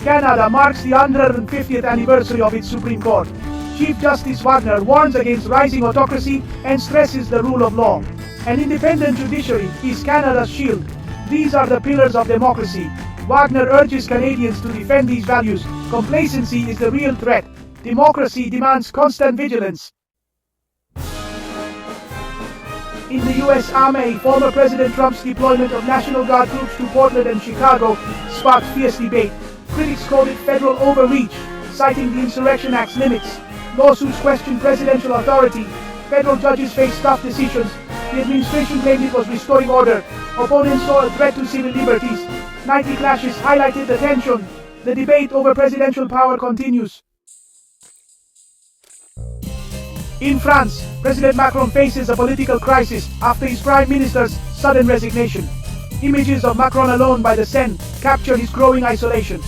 Canada marks the 150th anniversary of its Supreme Court. Chief Justice Wagner warns against rising autocracy and stresses the rule of law. An independent judiciary is Canada's shield. These are the pillars of democracy. Wagner urges Canadians to defend these values. Complacency is the real threat. Democracy demands constant vigilance. In the U.S. Army, former President Trump's deployment of National Guard troops to Portland and Chicago sparked fierce debate. Critics called it federal overreach, citing the Insurrection Act's limits. Lawsuits questioned presidential authority. Federal judges faced tough decisions. The administration claimed it was restoring order. Opponents saw a threat to civil liberties. Nightly clashes highlighted the tension. The debate over presidential power continues. In France, President Macron faces a political crisis after his prime minister's sudden resignation. Images of Macron alone by the Seine capture his growing isolation.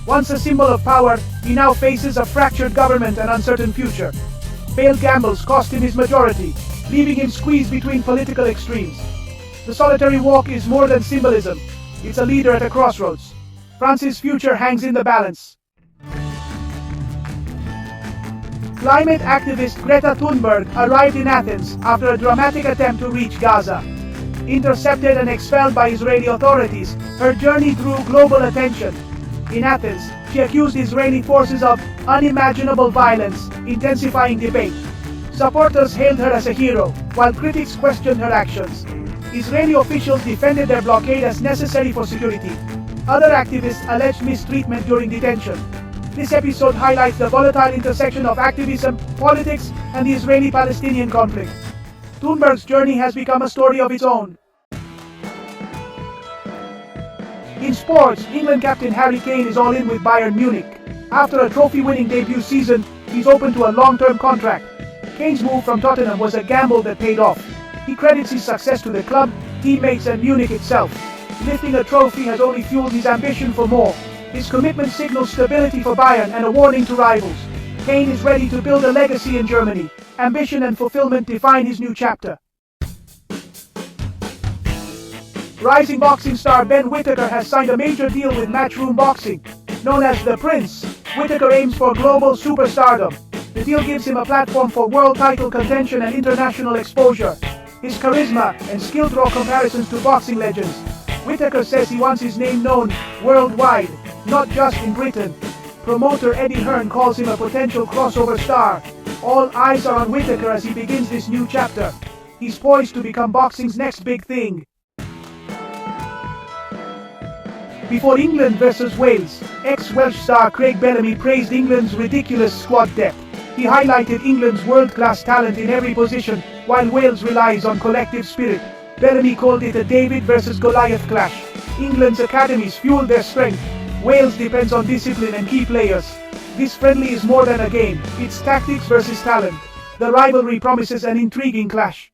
Once a symbol of power, he now faces a fractured government and uncertain future. Failed gambles cost him his majority, leaving him squeezed between political extremes. The solitary walk is more than symbolism. It's a leader at a crossroads. France's future hangs in the balance. Climate activist Greta Thunberg arrived in Athens after a dramatic attempt to reach Gaza. Intercepted and expelled by Israeli authorities, her journey drew global attention. In Athens, she accused Israeli forces of unimaginable violence, intensifying debate. Supporters hailed her as a hero, while critics questioned her actions. Israeli officials defended their blockade as necessary for security. Other activists alleged mistreatment during detention. This episode highlights the volatile intersection of activism, politics, and the Israeli-Palestinian conflict. Thunberg's journey has become a story of its own. In sports, England captain Harry Kane is all in with Bayern Munich. After a trophy-winning debut season, he's open to a long-term contract. Kane's move from Tottenham was a gamble that paid off. He credits his success to the club, teammates, and Munich itself. Lifting a trophy has only fueled his ambition for more. His commitment signals stability for Bayern and a warning to rivals. Kane is ready to build a legacy in Germany. Ambition and fulfillment define his new chapter. Rising boxing star Ben Whittaker has signed a major deal with Matchroom Boxing. Known as The Prince, Whittaker aims for global superstardom. The deal gives him a platform for world title contention and international exposure. His charisma and skill draw comparisons to boxing legends. Whittaker says he wants his name known worldwide, not just in Britain. Promoter Eddie Hearn calls him a potential crossover star. All eyes are on Whittaker as he begins this new chapter. He's poised to become boxing's next big thing. Before England vs Wales, ex-Welsh star Craig Bellamy praised England's ridiculous squad depth. He highlighted England's world-class talent in every position, while Wales relies on collective spirit. Bellamy called it a David vs Goliath clash. England's academies fueled their strength. Wales depends on discipline and key players. This friendly is more than a game, it's tactics versus talent. The rivalry promises an intriguing clash.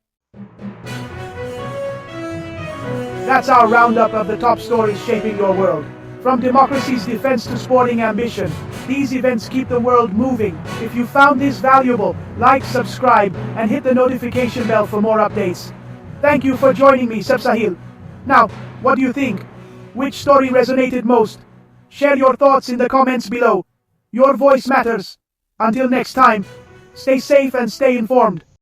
That's our roundup of the top stories shaping your world. From democracy's defense to sporting ambition, these events keep the world moving. If you found this valuable, like, subscribe, and hit the notification bell for more updates. Thank you for joining me, Sahil. Now, what do you think? Which story resonated most? Share your thoughts in the comments below. Your voice matters. Until next time, stay safe and stay informed.